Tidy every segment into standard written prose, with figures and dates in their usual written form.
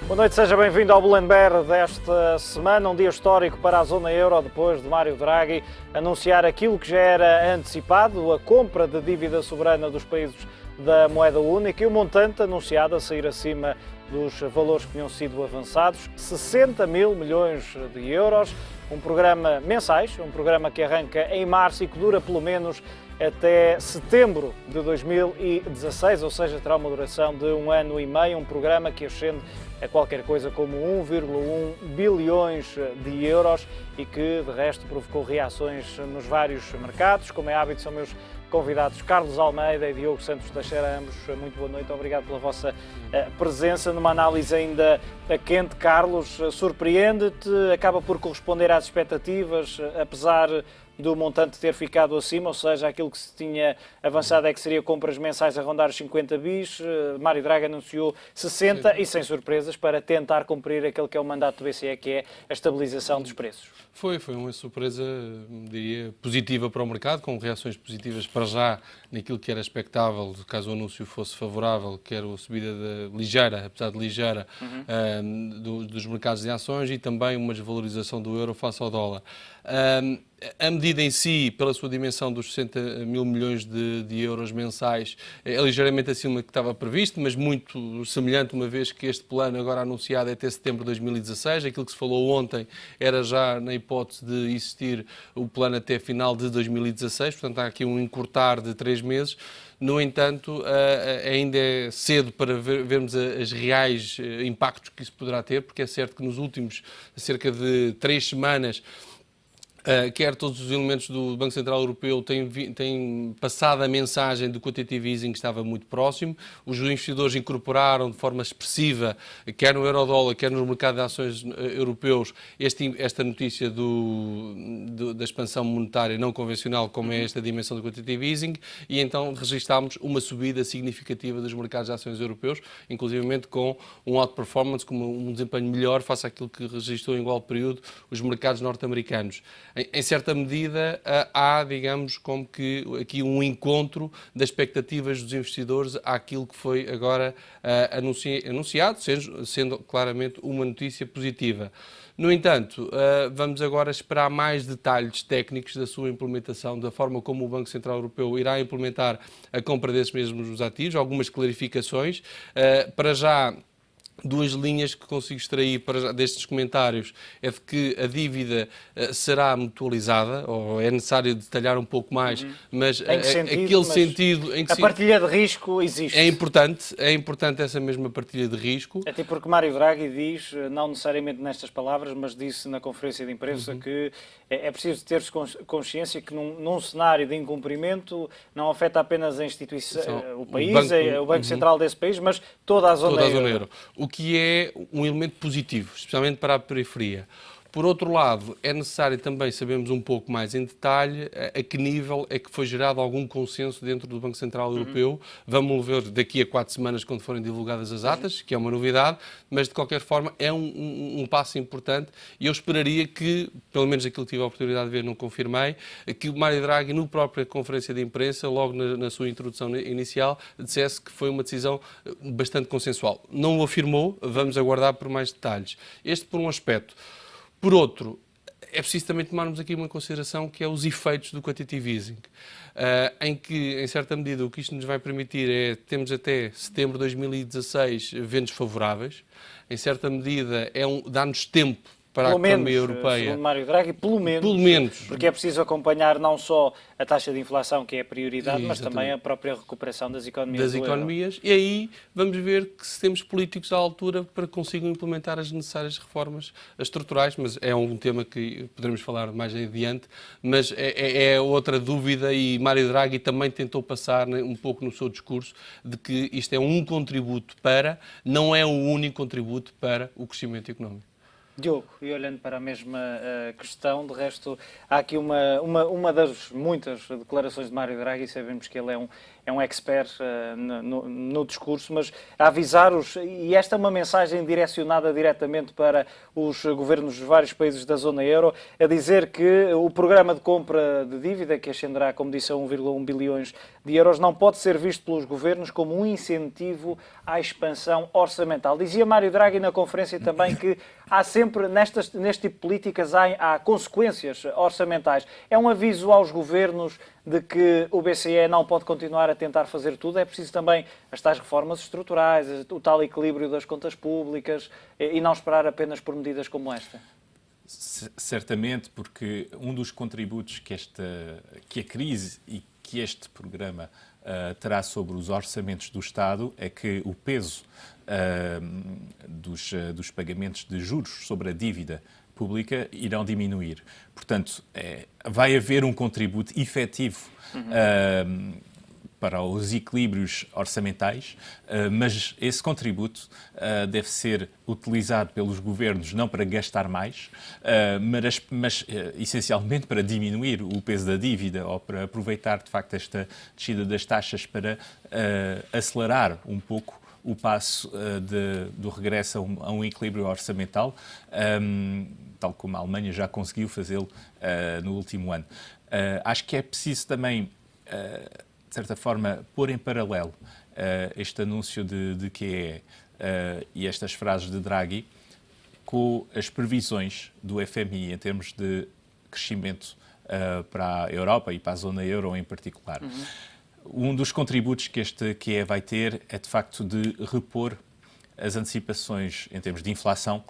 Boa noite, seja bem-vindo ao Bloomberg desta semana, um dia histórico para a zona euro, depois de Mário Draghi anunciar aquilo que já era antecipado, a compra de dívida soberana dos países da moeda única e o montante anunciado a sair acima dos valores que tinham sido avançados, 60 mil milhões de euros, um programa mensais, um programa que arranca em março e que dura pelo menos até setembro de 2016, ou seja, terá uma duração de 1 ano e meio, um programa que ascende a qualquer coisa como 1,1 bilhões de euros e que, de resto, provocou reações nos vários mercados. Como é hábito, são meus convidados Carlos Almeida e Diogo Santos Teixeira, ambos muito boa noite, obrigado pela vossa presença. Numa análise ainda quente, Carlos, surpreende-te, acaba por corresponder às expectativas, apesar do montante ter ficado acima, ou seja, aquilo que se tinha avançado é que seria compras mensais a rondar os 50 bis. Mário Draghi anunciou 60 e sem surpresas para tentar cumprir aquele que é o mandato do BCE, que é a estabilização dos preços. Foi uma surpresa, diria, positiva para o mercado, com reações positivas para já naquilo que era expectável, caso o anúncio fosse favorável, que era a subida ligeira, apesar de ligeira, dos mercados de ações e também uma desvalorização do euro face ao dólar. A medida em si, pela sua dimensão dos 60 mil milhões de euros mensais, é ligeiramente acima do que estava previsto, mas muito semelhante, uma vez que este plano agora anunciado é até setembro de 2016. Aquilo que se falou ontem era já na hipótese de existir o plano até final de 2016, portanto há aqui um encurtar de 3 meses. No entanto, ainda é cedo para vermos os reais impactos que isso poderá ter, porque é certo que nos últimos cerca de 3 semanas quer todos os elementos do Banco Central Europeu têm passado a mensagem do quantitative easing que estava muito próximo. Os investidores incorporaram de forma expressiva, quer no euro-dólar, quer no mercado de ações europeus, esta notícia da expansão monetária não convencional, como é esta dimensão do quantitative easing, e então registámos uma subida significativa dos mercados de ações europeus, inclusivamente com um outperformance, com um desempenho melhor face àquilo que registrou em igual período os mercados norte-americanos. Em certa medida, há, digamos, como que aqui um encontro das expectativas dos investidores àquilo que foi agora anunciado, sendo claramente uma notícia positiva. No entanto, vamos agora esperar mais detalhes técnicos da sua implementação, da forma como o Banco Central Europeu irá implementar a compra desses mesmos ativos, algumas clarificações. Para já, 2 linhas que consigo extrair destes comentários é de que a dívida será mutualizada, ou é necessário detalhar um pouco mais, mas aquele sentido em que a partilha de risco existe. É importante essa mesma partilha de risco. Até porque Mário Draghi diz, não necessariamente nestas palavras, mas disse na conferência de imprensa que é preciso ter-se consciência que num cenário de incumprimento não afeta apenas a instituição, o país, o Banco Central desse país, mas toda a zona euro. O que é um elemento positivo, especialmente para a periferia. Por outro lado, é necessário também sabermos um pouco mais em detalhe a que nível é que foi gerado algum consenso dentro do Banco Central Europeu. Vamos ver daqui a 4 semanas, quando forem divulgadas as atas, que é uma novidade, mas de qualquer forma é um passo importante e eu esperaria que, pelo menos aquilo que tive a oportunidade de ver, não confirmei, que o Mário Draghi, na própria conferência de imprensa, logo na sua introdução inicial, dissesse que foi uma decisão bastante consensual. Não o afirmou, vamos aguardar por mais detalhes. Este por um aspecto. Por outro, é preciso também tomarmos aqui uma consideração que é os efeitos do quantitative easing, em que, em certa medida, o que isto nos vai permitir é, temos até setembro de 2016 ventos favoráveis, em certa medida dá-nos tempo para a economia europeia. Segundo Mário Draghi, pelo menos, porque é preciso acompanhar não só a taxa de inflação, que é a prioridade, mas também a própria recuperação das economias. E aí vamos ver que se temos políticos à altura para que consigam implementar as necessárias reformas estruturais, mas é um tema que poderemos falar mais adiante, mas é outra dúvida e Mário Draghi também tentou passar um pouco no seu discurso de que isto é um contributo não é o único contributo para o crescimento económico. Diogo, e olhando para a mesma questão, de resto, há aqui uma das muitas declarações de Mário Draghi, sabemos que ele é um expert no discurso, mas a avisar-os, e esta é uma mensagem direcionada diretamente para os governos dos vários países da zona euro, a dizer que o programa de compra de dívida, que ascenderá, como disse, a 1,1 bilhões de euros, não pode ser visto pelos governos como um incentivo à expansão orçamental. Dizia Mário Draghi na conferência também que há sempre, neste tipo de políticas, há consequências orçamentais. É um aviso aos governos de que o BCE não pode continuar a tentar fazer tudo. É preciso também as tais reformas estruturais, o tal equilíbrio das contas públicas e não esperar apenas por medidas como esta. Certamente, porque um dos contributos que a crise e que este programa terá sobre os orçamentos do Estado é que o peso dos pagamentos de juros sobre a dívida pública irão diminuir. Portanto, vai haver um contributo efetivo para os equilíbrios orçamentais, mas esse contributo deve ser utilizado pelos governos não para gastar mais, mas essencialmente para diminuir o peso da dívida ou para aproveitar, de facto, esta descida das taxas para acelerar um pouco o passo do regresso a um equilíbrio orçamental, tal como a Alemanha já conseguiu fazê-lo no último ano. Acho que é preciso também, de certa forma, pôr em paralelo este anúncio de QE e estas frases de Draghi com as previsões do FMI em termos de crescimento para a Europa e para a zona euro em particular. Um dos contributos que este QE vai ter é, de facto, de repor as antecipações em termos de inflação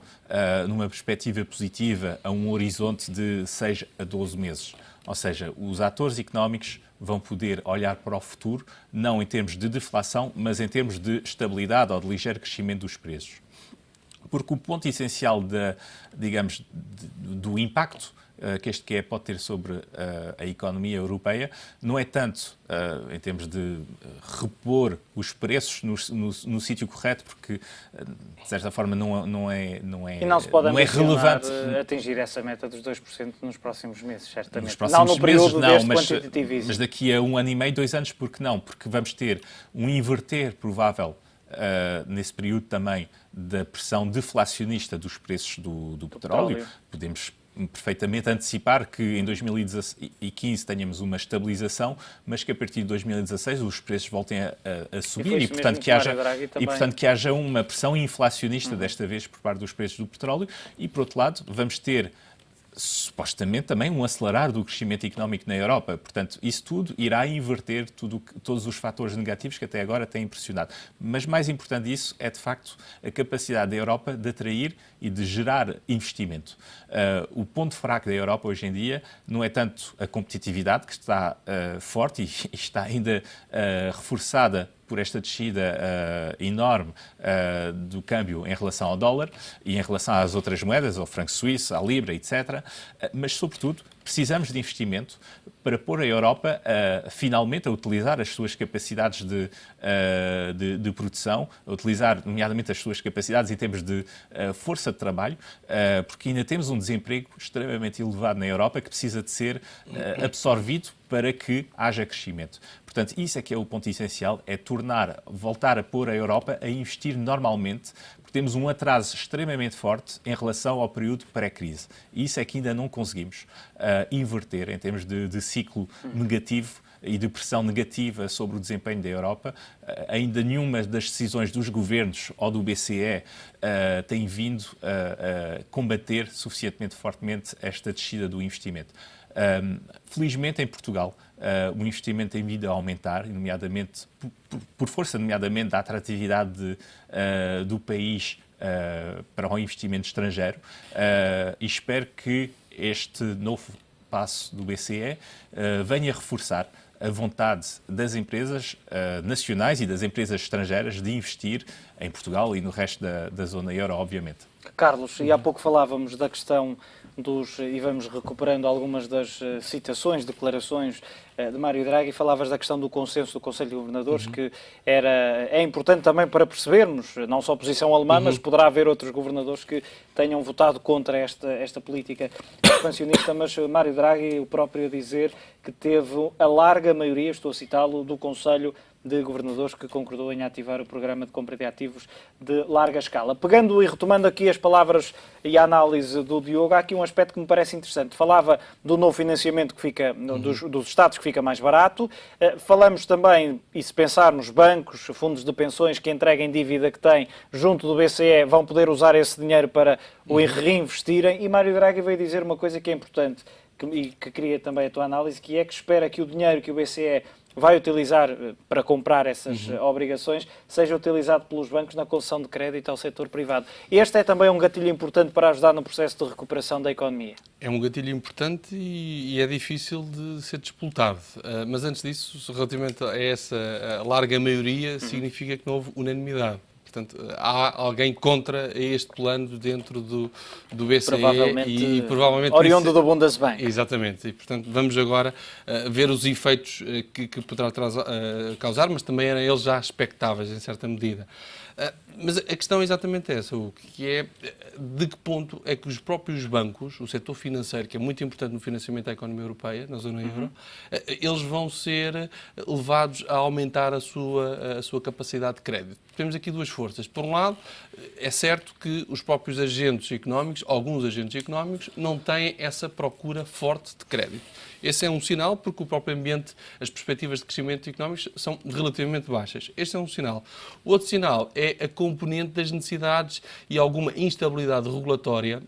numa perspectiva positiva a um horizonte de 6 a 12 meses. Ou seja, os atores económicos vão poder olhar para o futuro, não em termos de deflação, mas em termos de estabilidade ou de ligeiro crescimento dos preços. Porque o ponto essencial do impacto que este QE pode ter sobre a economia europeia não é tanto em termos de repor os preços no sítio correto, porque de certa forma não é e não se pode relevante atingir essa meta dos 2% nos próximos meses, certamente. Nos próximos não no período meses, não, deste quantitativismo. Mas daqui a 1 ano e meio, 2 anos, porque não? Porque vamos ter um inverter provável nesse período também da pressão deflacionista dos preços do petróleo. Podemos perfeitamente antecipar que em 2015 tenhamos uma estabilização, mas que a partir de 2016 os preços voltem a subir e portanto que haja uma pressão inflacionista desta vez por parte dos preços do petróleo e, por outro lado, vamos ter supostamente também um acelerar do crescimento económico na Europa. Portanto, isso tudo irá inverter todos os fatores negativos que até agora têm impressionado. Mas mais importante disso é, de facto, a capacidade da Europa de atrair e de gerar investimento. O ponto fraco da Europa hoje em dia não é tanto a competitividade, que está forte e está ainda reforçada por esta descida enorme do câmbio em relação ao dólar e em relação às outras moedas, ao franco suíço, à libra, etc. Mas, sobretudo, precisamos de investimento para pôr a Europa finalmente a utilizar as suas capacidades de produção, a utilizar, nomeadamente, as suas capacidades em termos de força de trabalho, porque ainda temos um desemprego extremamente elevado na Europa que precisa de ser absorvido para que haja crescimento. Portanto, isso é que é o ponto essencial, é voltar a pôr a Europa a investir normalmente, porque temos um atraso extremamente forte em relação ao período pré-crise. E isso é que ainda não conseguimos inverter em termos de ciclo negativo e de pressão negativa sobre o desempenho da Europa. Ainda nenhuma das decisões dos governos ou do BCE tem vindo a combater suficientemente fortemente esta descida do investimento. Felizmente, em Portugal, o investimento tem vindo a aumentar, nomeadamente, por força, nomeadamente, da atratividade do país para o investimento estrangeiro, e espero que este novo passo do BCE venha reforçar a vontade das empresas nacionais e das empresas estrangeiras de investir em Portugal e no resto da zona euro, obviamente. Carlos, e há pouco falávamos da questão e vamos recuperando algumas das citações, declarações de Mário Draghi, falavas da questão do consenso do Conselho de Governadores, que é importante também para percebermos, não só a posição alemã, mas poderá haver outros governadores que tenham votado contra esta política expansionista, mas Mário Draghi, o próprio a dizer que teve a larga maioria, estou a citá-lo, do Conselho de Governadores que concordou em ativar o programa de compra de ativos de larga escala. Pegando e retomando aqui as palavras e a análise do Diogo, há aqui um aspecto que me parece interessante. Falava do novo financiamento que fica dos Estados, que fica mais barato. Falamos também, e se pensarmos, bancos, fundos de pensões que entreguem dívida que têm junto do BCE vão poder usar esse dinheiro para o reinvestirem. E Mário Draghi veio dizer uma coisa que é importante e que queria também a tua análise, que é que espera que o dinheiro que o BCE vai utilizar para comprar essas obrigações seja utilizado pelos bancos na concessão de crédito ao setor privado. Este é também um gatilho importante para ajudar no processo de recuperação da economia. É um gatilho importante e é difícil de ser disputado. Mas antes disso, relativamente a essa larga maioria, significa que não houve unanimidade. Portanto, há alguém contra este plano dentro do BCE e provavelmente oriundo do Bundesbank. Exatamente. E, portanto, vamos agora ver os efeitos que poderá causar, mas também eram eles já expectáveis, em certa medida. Mas a questão é exatamente essa, o que é de que ponto é que os próprios bancos, o setor financeiro, que é muito importante no financiamento da economia europeia, na zona euro, eles vão ser levados a aumentar a sua capacidade de crédito. Temos aqui duas forças. Por um lado, é certo que os próprios agentes económicos, alguns agentes económicos, não têm essa procura forte de crédito. Esse é um sinal porque o próprio ambiente, as perspectivas de crescimento económico são relativamente baixas. Este é um sinal. O outro sinal é a componente das necessidades e alguma instabilidade regulatória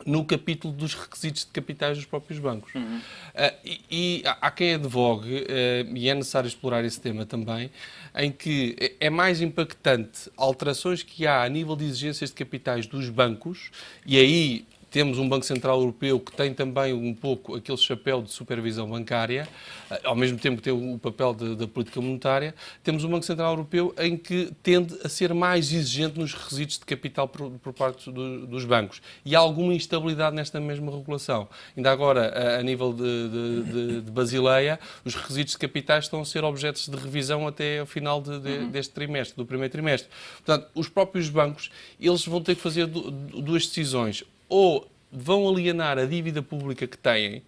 no capítulo dos requisitos de capitais dos próprios bancos. E há quem advogue, e é necessário explorar esse tema também, em que é mais impactante alterações que há a nível de exigências de capitais dos bancos, e aí temos um Banco Central Europeu que tem também um pouco aquele chapéu de supervisão bancária, ao mesmo tempo que tem o papel da política monetária. Temos um Banco Central Europeu em que tende a ser mais exigente nos requisitos de capital por parte dos bancos. E há alguma instabilidade nesta mesma regulação. Ainda agora, a nível de Basileia, os requisitos de capitais estão a ser objetos de revisão até ao final deste trimestre, do primeiro trimestre. Portanto, os próprios bancos, eles vão ter que fazer duas decisões. Ou vão alienar a dívida pública que têm,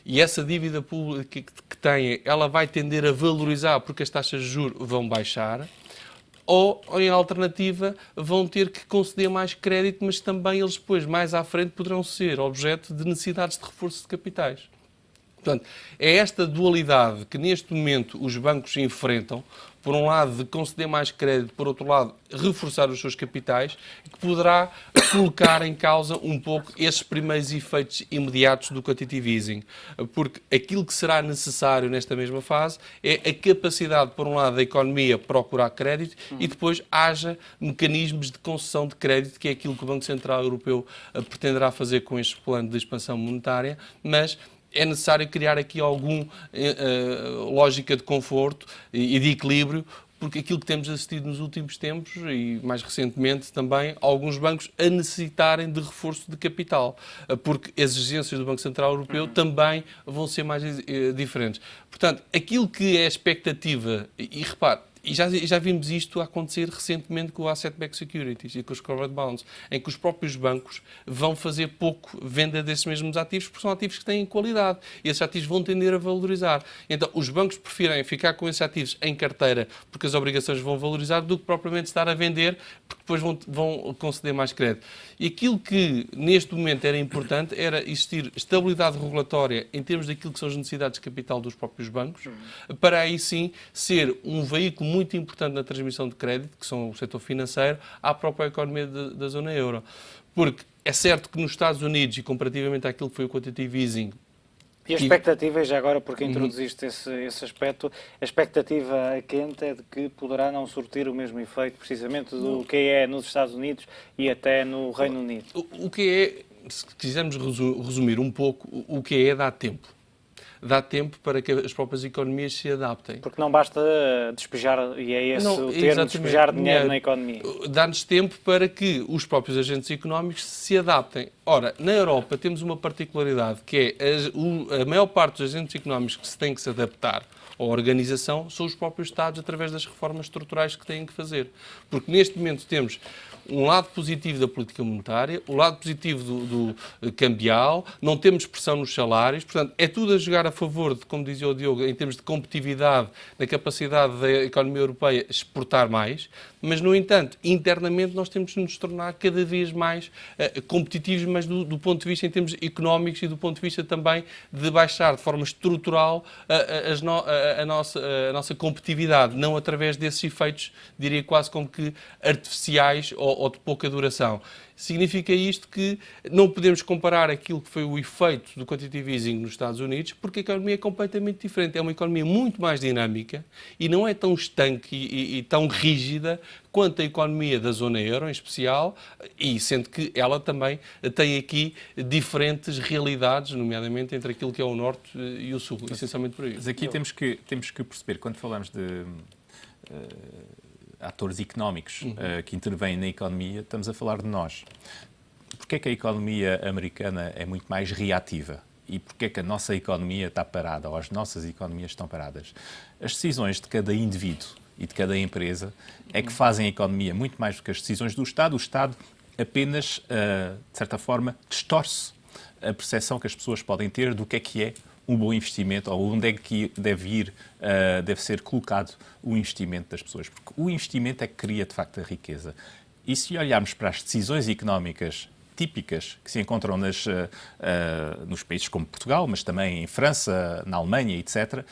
e essa dívida pública que têm, ela vai tender a valorizar porque as taxas de juros vão baixar, ou, em alternativa, vão ter que conceder mais crédito, mas também eles depois, mais à frente, poderão ser objeto de necessidades de reforço de capitais. Portanto, é esta dualidade que neste momento os bancos enfrentam, por um lado de conceder mais crédito, por outro lado reforçar os seus capitais, que poderá colocar em causa um pouco esses primeiros efeitos imediatos do quantitative easing. Porque aquilo que será necessário nesta mesma fase é a capacidade, por um lado, da economia procurar crédito e depois haja mecanismos de concessão de crédito, que é aquilo que o Banco Central Europeu pretenderá fazer com este plano de expansão monetária, mas é necessário criar aqui alguma lógica de conforto e de equilíbrio, porque aquilo que temos assistido nos últimos tempos e mais recentemente também, alguns bancos a necessitarem de reforço de capital, porque as exigências do Banco Central Europeu também vão ser mais diferentes. Portanto, aquilo que é a expectativa, e repare, e já vimos isto acontecer recentemente com o Asset-Backed Securities e com os Covered Bonds, em que os próprios bancos vão fazer pouco venda desses mesmos ativos, porque são ativos que têm qualidade e esses ativos vão tender a valorizar. Então, os bancos preferem ficar com esses ativos em carteira porque as obrigações vão valorizar do que propriamente estar a vender, porque depois vão conceder mais crédito. E aquilo que neste momento era importante era existir estabilidade regulatória em termos daquilo que são as necessidades de capital dos próprios bancos, para aí sim ser um veículo muito importante na transmissão de crédito, que são o setor financeiro, à própria economia da zona euro. Porque é certo que nos Estados Unidos, e comparativamente àquilo que foi o quantitative easing... E a expectativa, já agora porque introduziste esse aspecto, a expectativa quente é de que poderá não surtir o mesmo efeito, precisamente do que é nos Estados Unidos e até no Reino Unido. O que é, se quisermos resumir um pouco, o que é dá tempo. dá tempo para que as próprias economias se adaptem. Porque não basta despejar, e é esse o termo, exatamente, despejar dinheiro na economia. Dá-nos tempo para que os próprios agentes económicos se adaptem. Ora, na Europa temos uma particularidade, que é a maior parte dos agentes económicos que se têm que se adaptar à organização são os próprios Estados através das reformas estruturais que têm que fazer. Porque neste momento temos um lado positivo da política monetária, o lado positivo do cambial, não temos pressão nos salários, portanto, é tudo a jogar a favor de, como dizia o Diogo, em termos de competitividade, na capacidade da economia europeia exportar mais, mas, no entanto, internamente nós temos de nos tornar cada vez mais competitivos, mas do ponto de vista em termos económicos e do ponto de vista também de baixar de forma estrutural a nossa competitividade, não através desses efeitos, diria quase como que artificiais ou de pouca duração. Significa isto que não podemos comparar aquilo que foi o efeito do quantitative easing nos Estados Unidos, porque a economia é completamente diferente. É uma economia muito mais dinâmica e não é tão estanque e tão rígida quanto a economia da zona euro, em especial, e sendo que ela também tem aqui diferentes realidades, nomeadamente entre aquilo que é o Norte e o Sul, essencialmente por aí. Mas aqui temos que perceber, quando falamos de atores económicos que intervêm na economia, estamos a falar de nós. Porquê é que a economia americana é muito mais reativa? E porquê é que a nossa economia está parada, ou as nossas economias estão paradas? As decisões de cada indivíduo e de cada empresa é que fazem a economia muito mais do que as decisões do Estado. O Estado apenas, de certa forma, distorce a percepção que as pessoas podem ter do que é um bom investimento, ou onde é que deve ser colocado o investimento das pessoas. Porque o investimento é que cria, de facto, a riqueza. E se olharmos para as decisões económicas típicas que se encontram nos países como Portugal, mas também em França, na Alemanha, etc.,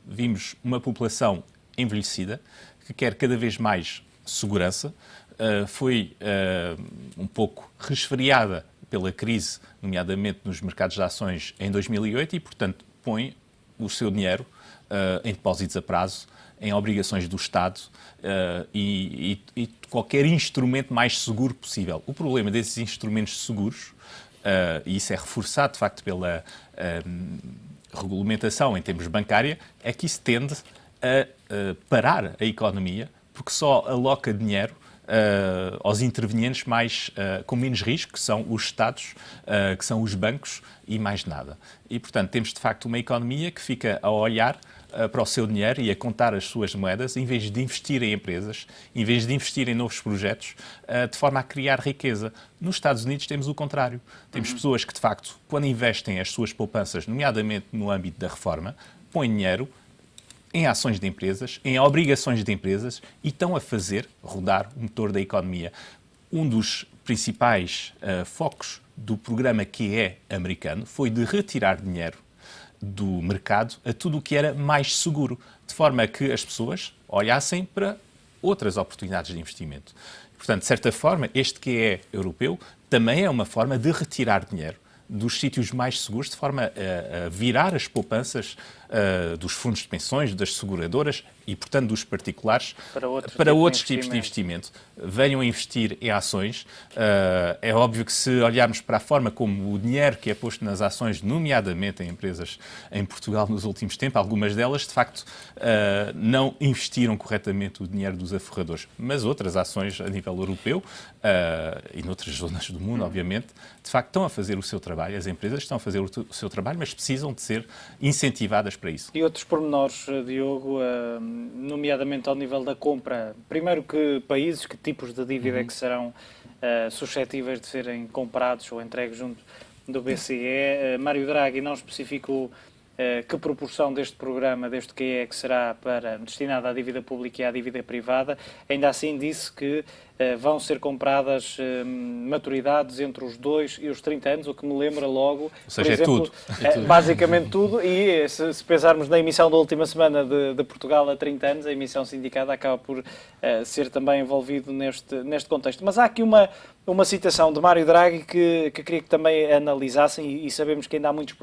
vimos uma população envelhecida que quer cada vez mais segurança, foi um pouco resfriada pela crise, nomeadamente nos mercados de ações em 2008 e, portanto, põe o seu dinheiro em depósitos a prazo, em obrigações do Estado e qualquer instrumento mais seguro possível. O problema desses instrumentos seguros, e isso é reforçado, de facto, pela regulamentação em termos bancária, é que isso tende a parar a economia, porque só aloca dinheiro aos intervenientes com menos risco, que são os Estados, que são os bancos e mais nada. E, portanto, temos de facto uma economia que fica a olhar para o seu dinheiro e a contar as suas moedas, em vez de investir em empresas, em vez de investir em novos projetos, de forma a criar riqueza. Nos Estados Unidos temos o contrário. Temos pessoas que, de facto, quando investem as suas poupanças, nomeadamente no âmbito da reforma, põem dinheiro em ações de empresas, em obrigações de empresas e estão a fazer rodar o motor da economia. Um dos principais focos do programa QE americano foi de retirar dinheiro do mercado a tudo o que era mais seguro, de forma a que as pessoas olhassem para outras oportunidades de investimento. Portanto, de certa forma, este QE europeu também é uma forma de retirar dinheiro dos sítios mais seguros, de forma a virar as poupanças dos fundos de pensões, das seguradoras e, portanto, dos particulares para outros tipos de investimento. Venham a investir em ações. É óbvio que se olharmos para a forma como o dinheiro que é posto nas ações, nomeadamente em empresas em Portugal nos últimos tempos, algumas delas, de facto, não investiram corretamente o dinheiro dos aforradores. Mas outras ações a nível europeu e noutras zonas do mundo, obviamente, de facto, estão a fazer o seu trabalho. As empresas estão a fazer o seu trabalho, mas precisam de ser incentivadas para isso. E outros pormenores, Diogo, nomeadamente ao nível da compra. Primeiro, que países, que tipos de dívida é que serão suscetíveis de serem comprados ou entregues junto do BCE. Mário Draghi não especificou que proporção deste programa, deste QE, que será destinada à dívida pública e à dívida privada. Ainda assim disse que vão ser compradas maturidades entre os 2 e os 30 anos, o que me lembra logo, ou seja, por exemplo, tudo. Basicamente tudo, e se pensarmos na emissão da última semana de Portugal a 30 anos, a emissão sindicada acaba por ser também envolvido neste contexto. Mas há aqui uma citação de Mário Draghi que queria que também analisassem, e sabemos que ainda há muitos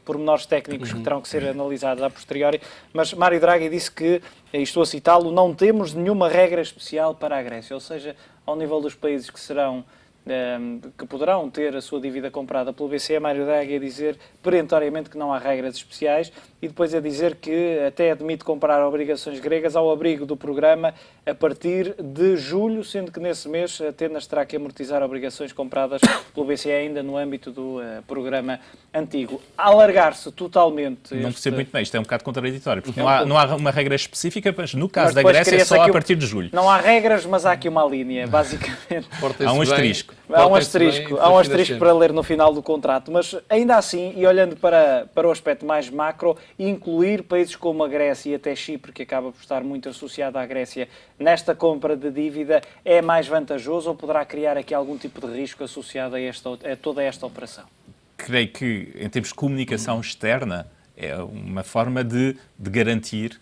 pormenores técnicos que terão que ser analisados a posteriori, mas Mário Draghi disse que, e estou a citá-lo, não temos nenhuma regra especial para a Grécia, ou seja, ao nível dos países que serão que poderão ter a sua dívida comprada pelo BCE, Mário Draghi a dizer perentoriamente que não há regras especiais e depois a dizer que até admite comprar obrigações gregas ao abrigo do programa a partir de julho, sendo que nesse mês Atenas terá que amortizar obrigações compradas pelo BCE ainda no âmbito do programa antigo. Alargar-se totalmente... Não percebo muito bem, isto é um bocado contraditório, porque não há uma regra específica, mas no caso da Grécia é só a partir de julho. Não há regras, mas há aqui uma linha, basicamente. Há um asterisco. Há um asterisco para ler no final do contrato, mas ainda assim, e olhando para o aspecto mais macro, incluir países como a Grécia e até Chipre, que acaba por estar muito associado à Grécia, nesta compra de dívida, é mais vantajoso ou poderá criar aqui algum tipo de risco associado a toda esta operação? Creio que, em termos de comunicação externa, é uma forma de garantir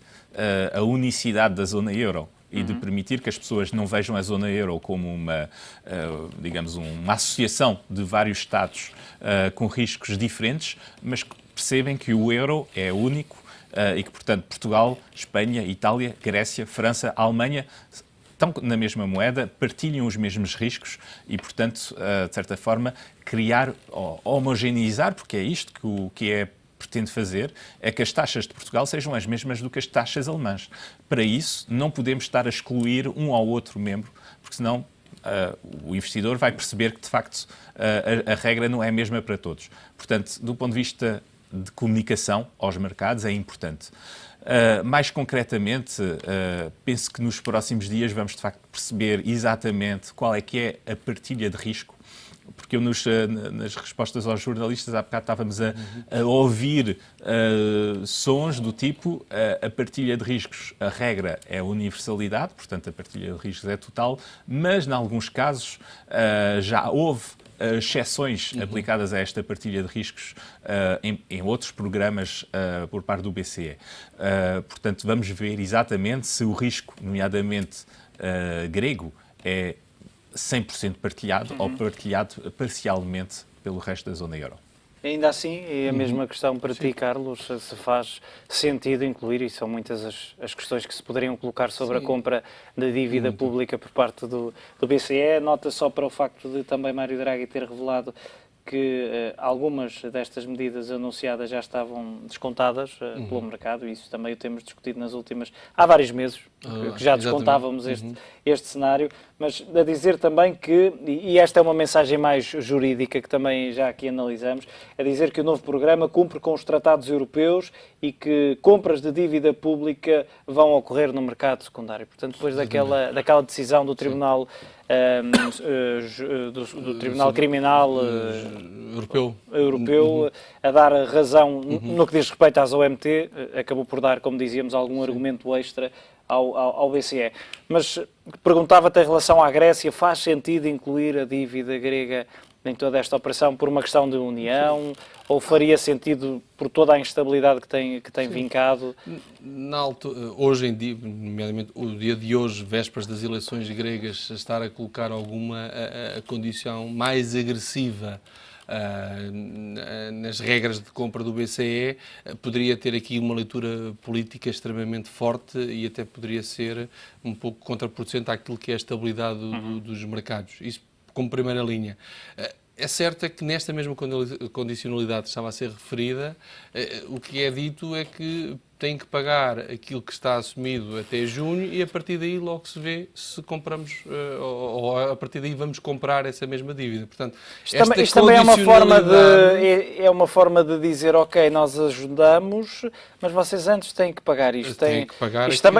a unicidade da zona euro e de permitir que as pessoas não vejam a zona euro como uma associação de vários Estados com riscos diferentes, mas que percebem que o euro é único e que, portanto, Portugal, Espanha, Itália, Grécia, França, Alemanha estão na mesma moeda, partilham os mesmos riscos e, portanto, de certa forma, criar ou homogeneizar, porque é isto que pretende fazer, é que as taxas de Portugal sejam as mesmas do que as taxas alemãs. Para isso, não podemos estar a excluir um ou outro membro, porque senão o investidor vai perceber que, de facto, a regra não é a mesma para todos. Portanto, do ponto de vista de comunicação aos mercados, é importante. Mais concretamente, penso que nos próximos dias vamos, de facto, perceber exatamente qual é que é a partilha de risco, porque eu nas respostas aos jornalistas há bocado estávamos a ouvir sons do tipo a partilha de riscos, a regra é a universalidade, portanto a partilha de riscos é total, mas em alguns casos já houve exceções aplicadas a esta partilha de riscos em outros programas por parte do BCE. Portanto, vamos ver exatamente se o risco, nomeadamente grego, é 100% partilhado ou partilhado parcialmente pelo resto da zona euro. Ainda assim, é a mesma questão para ti, Carlos, se faz sentido incluir, e são muitas as questões que se poderiam colocar sobre a compra da dívida pública por parte do BCE. Nota só para o facto de também Mário Draghi ter revelado que algumas destas medidas anunciadas já estavam descontadas pelo mercado, e isso também o temos discutido há vários meses, que já descontávamos este cenário, mas a dizer também que, e esta é uma mensagem mais jurídica que também já aqui analisamos, é dizer que o novo programa cumpre com os tratados europeus e que compras de dívida pública vão ocorrer no mercado secundário. Portanto, depois daquela decisão do Tribunal do Tribunal Criminal Europeu a dar razão no que diz respeito às OMT, acabou por dar, como dizíamos, algum argumento extra ao BCE. Mas perguntava-te em relação à Grécia, faz sentido incluir a dívida grega em toda esta operação por uma questão de união, ou faria sentido por toda a instabilidade que tem vincado? Hoje em dia, nomeadamente o dia de hoje, vésperas das eleições gregas, estar a colocar alguma a condição mais agressiva nas regras de compra do BCE, poderia ter aqui uma leitura política extremamente forte e até poderia ser um pouco contraproducente àquilo que é a estabilidade dos mercados. Isso como primeira linha. É certo que nesta mesma condicionalidade que estava a ser referida, o que é dito é que tem que pagar aquilo que está assumido até junho e a partir daí logo se vê se compramos ou a partir daí vamos comprar essa mesma dívida. Portanto, isto também é uma forma de dizer, ok, nós ajudamos, mas vocês antes têm que pagar isto.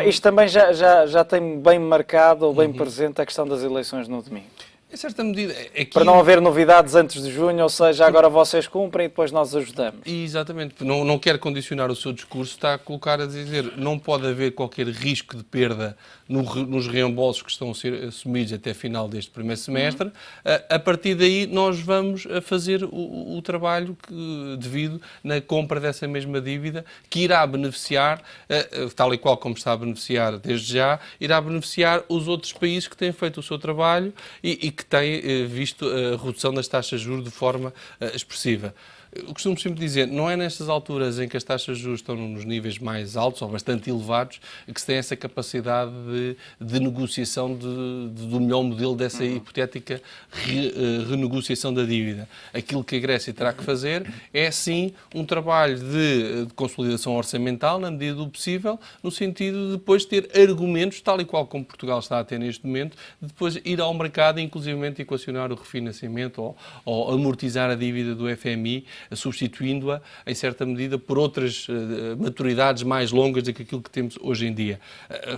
Isto também já tem bem marcado ou bem presente a questão das eleições no domingo. Em certa medida... Para não haver novidades antes de junho, ou seja, agora vocês cumprem e depois nós ajudamos. Exatamente. Não quer condicionar o seu discurso, está a colocar a dizer não pode haver qualquer risco de perda nos reembolsos que estão a ser assumidos até final deste primeiro semestre. A partir daí nós vamos fazer o trabalho devido na compra dessa mesma dívida, que irá beneficiar, tal e qual como está a beneficiar desde já, irá beneficiar os outros países que têm feito o seu trabalho e que têm visto a redução das taxas de juros de forma expressiva. Eu costumo sempre dizer, não é nestas alturas em que as taxas de juros estão nos níveis mais altos ou bastante elevados que se tem essa capacidade de negociação do melhor modelo dessa hipotética renegociação da dívida. Aquilo que a Grécia terá que fazer é, sim, um trabalho de consolidação orçamental, na medida do possível, no sentido de depois ter argumentos, tal e qual como Portugal está a ter neste momento, de depois ir ao mercado e, inclusivamente, equacionar o refinanciamento ou amortizar a dívida do FMI, substituindo-a, em certa medida, por outras maturidades mais longas do que aquilo que temos hoje em dia.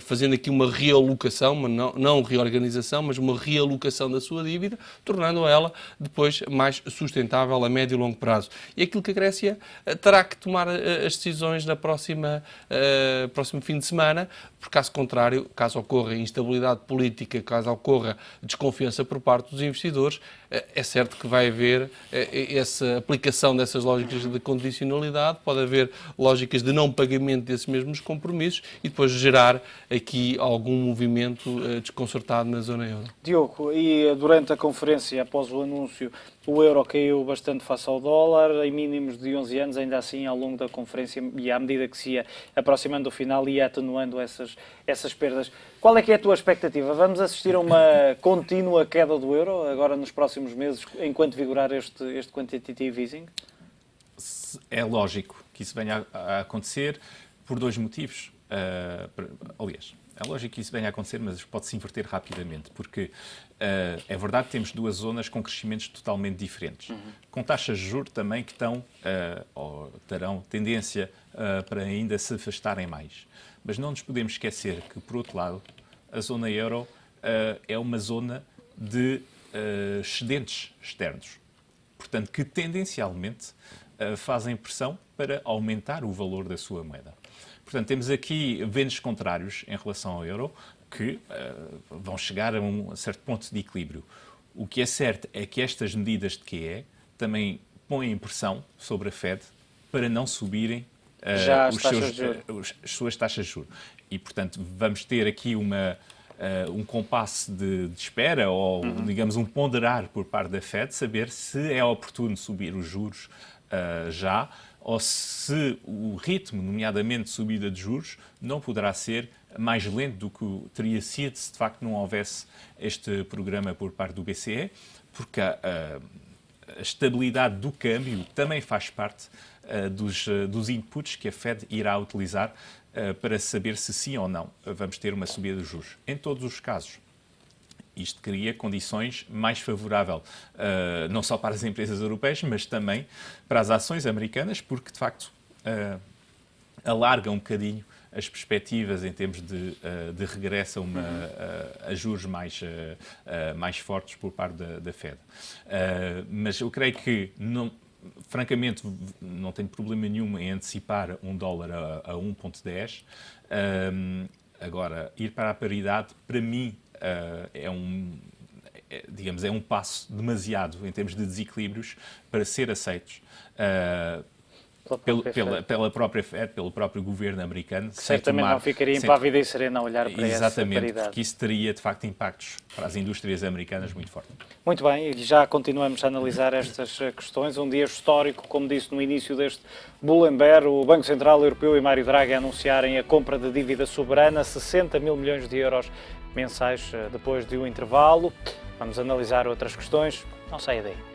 Fazendo aqui uma realocação, não reorganização, mas uma realocação da sua dívida, tornando ela depois mais sustentável a médio e longo prazo. E aquilo que a Grécia terá que tomar as decisões na próximo fim de semana, porque caso contrário, caso ocorra instabilidade política, caso ocorra desconfiança por parte dos investidores, é certo que vai haver essa aplicação dessas lógicas de condicionalidade, pode haver lógicas de não pagamento desses mesmos compromissos e depois gerar aqui algum movimento desconcertado na zona euro. Diogo, e durante a conferência, após o anúncio, o euro caiu bastante face ao dólar, em mínimos de 11 anos, ainda assim, ao longo da conferência e à medida que se ia aproximando do final, ia atenuando essas perdas. Qual é que é a tua expectativa? Vamos assistir a uma contínua queda do euro agora nos próximos meses, enquanto vigorar este quantitative easing? É lógico que isso venha a acontecer por dois motivos. Aliás, é lógico que isso venha a acontecer, mas pode-se inverter rapidamente, porque é verdade que temos duas zonas com crescimentos totalmente diferentes, com taxas de juros também que estão, ou terão tendência para ainda se afastarem mais. Mas não nos podemos esquecer que, por outro lado, a zona euro é uma zona de excedentes externos, portanto, que tendencialmente fazem pressão para aumentar o valor da sua moeda. Portanto, temos aqui ventos contrários em relação ao euro que vão chegar a um certo ponto de equilíbrio. O que é certo é que estas medidas de QE também põem pressão sobre a Fed para não subirem as suas taxas de juros. E, portanto, vamos ter aqui um compasso de espera ou, digamos, um ponderar por parte da Fed, saber se é oportuno subir os juros já, ou se o ritmo, nomeadamente de subida de juros, não poderá ser mais lento do que teria sido se de facto não houvesse este programa por parte do BCE, porque a estabilidade do câmbio também faz parte dos inputs que a Fed irá utilizar para saber se sim ou não vamos ter uma subida de juros. Em todos os casos, isto cria condições mais favoráveis, não só para as empresas europeias, mas também para as ações americanas, porque, de facto, alarga um bocadinho as perspectivas em termos de regresso a juros mais fortes por parte da Fed. Mas eu creio que, francamente, não tenho problema nenhum em antecipar um dólar a 1,10. Agora, ir para a paridade, para mim, é um passo demasiado em termos de desequilíbrios para ser aceitos pela própria Fed, pelo próprio governo americano. Certamente não ficaria impávida e serena a olhar para essa paridade. Exatamente, porque isso teria, de facto, impactos para as indústrias americanas muito fortes. Muito bem, e já continuamos a analisar estas questões. Um dia histórico, como disse no início deste Bullenberg, o Banco Central Europeu e Mário Draghi anunciarem a compra de dívida soberana, 60 mil milhões de euros mensais depois de um intervalo. Vamos analisar outras questões. Não saia daí.